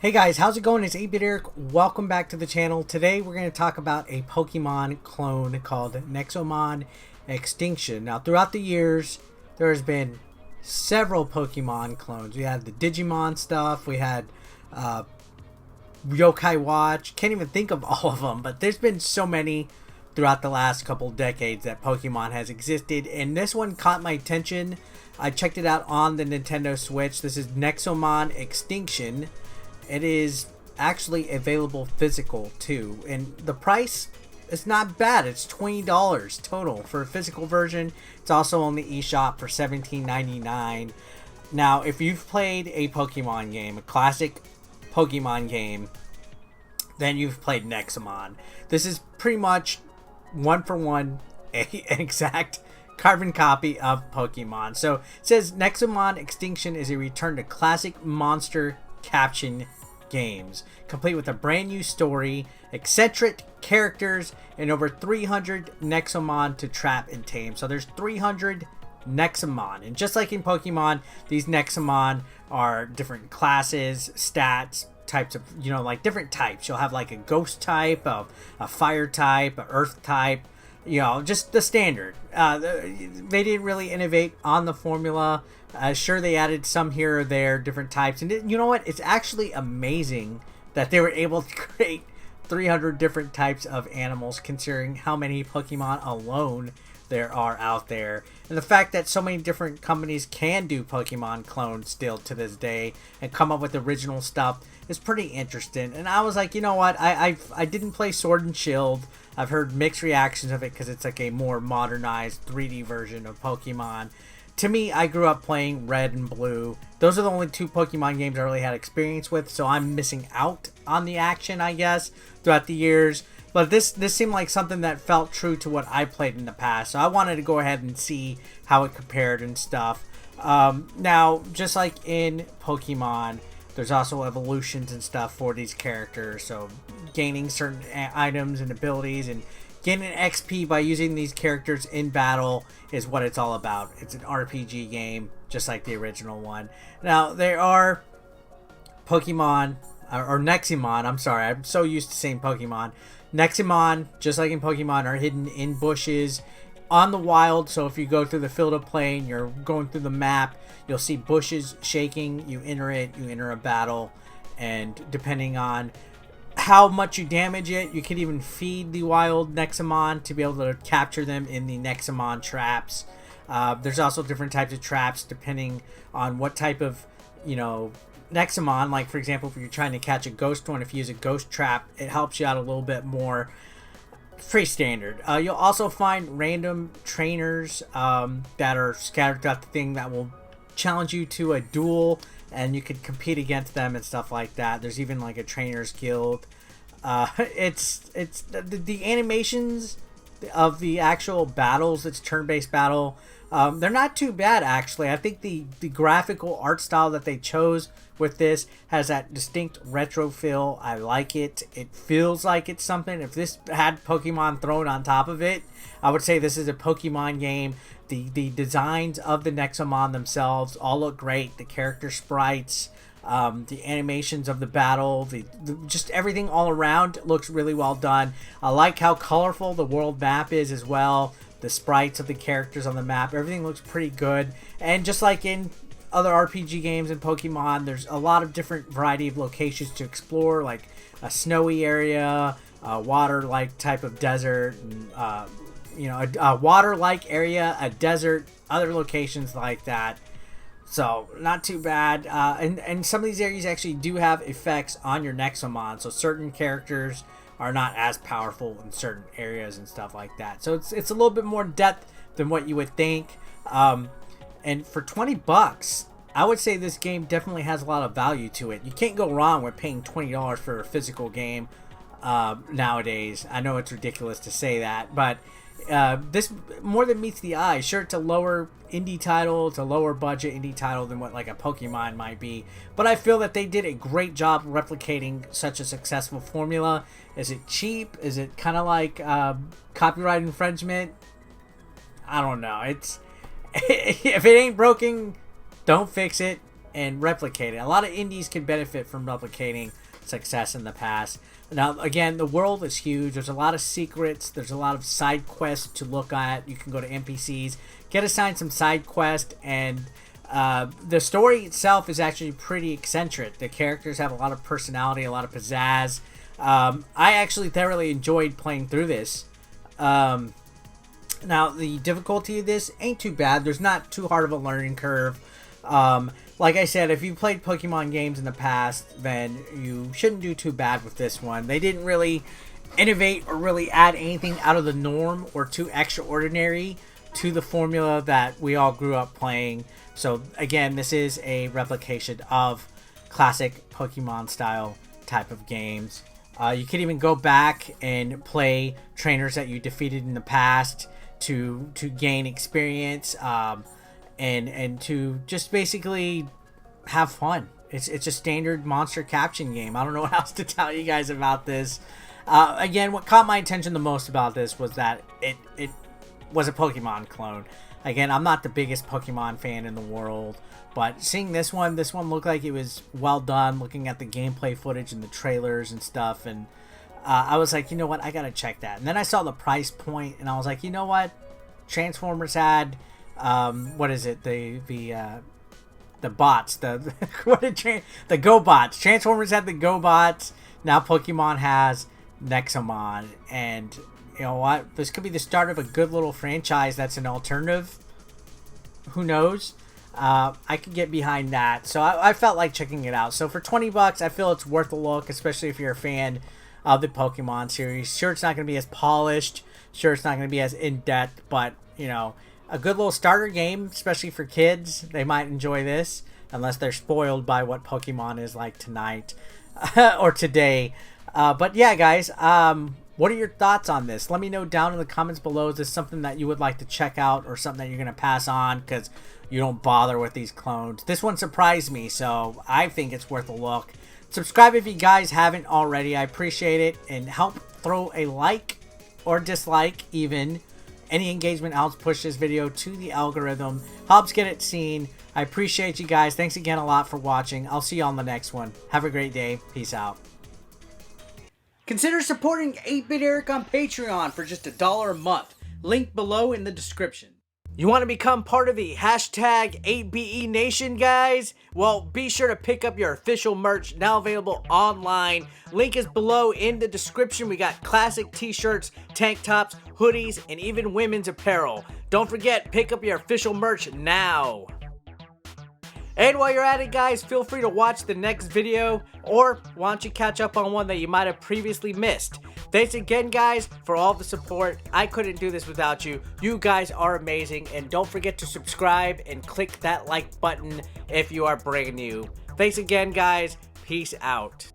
Hey guys, how's it going? It's 8-Bit Eric. Welcome back to the channel. Today we're going to talk about a Pokemon clone called Nexomon Extinction. Now, throughout the years, there's been several Pokemon clones. We had the Digimon stuff. We had Yokai Watch. Can't even think of all of them, but there's been so many throughout the last couple decades that Pokemon has existed. And this one caught my attention. I checked it out on the Nintendo Switch. This is Nexomon Extinction. It is actually available physical too, and the price is not bad. It's $20 total for a physical version. It's also on the eShop for $17.99. Now, if you've played a Pokemon game, a classic Pokemon game, then you've played Nexomon. This is pretty much one for one an exact carbon copy of Pokemon. So it says Nexomon Extinction is a return to classic monster caption games, complete with a brand new story, eccentric characters, and over 300 Nexomon to trap and tame. So there's 300 Nexomon, and just like in Pokemon, these Nexomon are different classes, stats, types of, like different types. You'll have like a ghost type, a fire type, a earth type, just the standard. They didn't really innovate on the formula. Sure, they added some here or there, different types. And you know what? It's actually amazing that they were able to create 300 different types of animals, considering how many Pokemon alone there are out there. And the fact that so many different companies can do Pokemon clones still to this day and come up with original stuff is pretty interesting. And I was like, you know what? I didn't play Sword and Shield. I've heard mixed reactions of it because it's like a more modernized 3D version of Pokemon. To me, I grew up playing Red and Blue. Those are the only two Pokemon games I really had experience with, so I'm missing out on the action, I guess, throughout the years. But this seemed like something that felt true to what I played in the past, so I wanted to go ahead and see how it compared and stuff. Now, just like in Pokemon, there's also evolutions and stuff for these characters, so gaining certain items and abilities and gaining XP by using these characters in battle is what it's all about. It's an RPG game, just like the original one. Now, there are Pokemon, or Nexomon, I'm sorry, I'm so used to saying Pokemon. Nexomon, just like in Pokemon, are hidden in bushes on the wild. So if you go through the field of play and you're going through the map, you'll see bushes shaking. You enter it, you enter a battle, and depending on how much you damage it, you can even feed the wild Nexomon to be able to capture them in the Nexomon traps. There's also different types of traps depending on what type of, Nexomon. Like, for example, if you're trying to catch a ghost one, if you use a ghost trap, it helps you out a little bit more. Pretty standard. You'll also find random trainers that are scattered throughout the thing that will challenge you to a duel, and you could compete against them and stuff like that. There's even like a trainers guild. It's the animations of the actual battles. It's turn-based battle. They're not too bad, actually. I think the graphical art style that they chose with this has that distinct retro feel. I like it. It feels like it's something. If this had Pokemon thrown on top of it, I would say this is a Pokemon game. The designs of the Nexomon themselves all look great. The character sprites, the animations of the battle, just everything all around looks really well done. I like how colorful the world map is as well. The sprites of the characters on the map, everything looks pretty good. And just like in other RPG games and Pokemon, there's a lot of different variety of locations to explore, like a snowy area, a water-like type of desert, and, a water-like area, a desert, other locations like that. So, not too bad. And some of these areas actually do have effects on your Nexomon, so certain characters are not as powerful in certain areas and stuff like that. So it's a little bit more depth than what you would think. And for $20, I would say this game definitely has a lot of value to it. You can't go wrong with paying $20 for a physical game nowadays. I know it's ridiculous to say that, but this more than meets the eye. Sure, it's a lower indie title, it's a lower budget indie title than what like a Pokemon might be, but I feel that they did a great job replicating such a successful formula. Is it cheap? Is it kind of like copyright infringement? I don't know. It's if it ain't broken, don't fix it. and replicate it. A lot of indies can benefit from replicating success in the past. Now, again, the world is huge. There's a lot of secrets. There's a lot of side quests to look at. You can go to NPCs, get assigned some side quests, and the story itself is actually pretty eccentric. The characters have a lot of personality, a lot of pizzazz. I actually thoroughly enjoyed playing through this. Now, the difficulty of this ain't too bad. There's not too hard of a learning curve. Like I said, if you played Pokemon games in the past, then you shouldn't do too bad with this one. They didn't really innovate or really add anything out of the norm or too extraordinary to the formula that we all grew up playing. So again, this is a replication of classic Pokemon style type of games. You can even go back and play trainers that you defeated in the past to gain experience, and to just basically have fun. It's a standard monster caption game. I don't know what else to tell you guys about this. Again, what caught my attention the most about this was that it was a Pokemon clone. Again, I'm not the biggest Pokemon fan in the world, but seeing this one looked like it was well done, looking at the gameplay footage and the trailers and stuff, and I was like, you know what, I gotta check that. And then I saw the price point, and I was like, you know what, Transformers had, what is it, the bots, the GoBots. Transformers had the GoBots, now Pokemon has Nexomon, and you know what? This could be the start of a good little franchise that's an alternative. Who knows? I could get behind that. So I felt like checking it out. So for 20 bucks, I feel it's worth a look, especially if you're a fan of the Pokemon series. Sure, it's not going to be as polished. Sure, it's not going to be as in-depth. But, you know, a good little starter game, especially for kids. They might enjoy this, unless they're spoiled by what Pokemon is like tonight or today. But yeah, guys, what are your thoughts on this? Let me know down in the comments below. Is this something that you would like to check out or something that you're going to pass on because you don't bother with these clones? This one surprised me, so I think it's worth a look. Subscribe if you guys haven't already. I appreciate it. And help throw a like or dislike even. Any engagement helps push this video to the algorithm. Helps get it seen. I appreciate you guys. Thanks again a lot for watching. I'll see you on the next one. Have a great day. Peace out. Consider supporting 8-Bit Eric on Patreon for just $1 a month. Link below in the description. You want to become part of the hashtag 8BE Nation, guys? Well, be sure to pick up your official merch, now available online. Link is below in the description. We got classic t-shirts, tank tops, hoodies, and even women's apparel. Don't forget, pick up your official merch now. And while you're at it, guys, feel free to watch the next video, or why don't you catch up on one that you might have previously missed. Thanks again, guys, for all the support. I couldn't do this without you. You guys are amazing, and don't forget to subscribe and click that like button if you are brand new. Thanks again, guys. Peace out.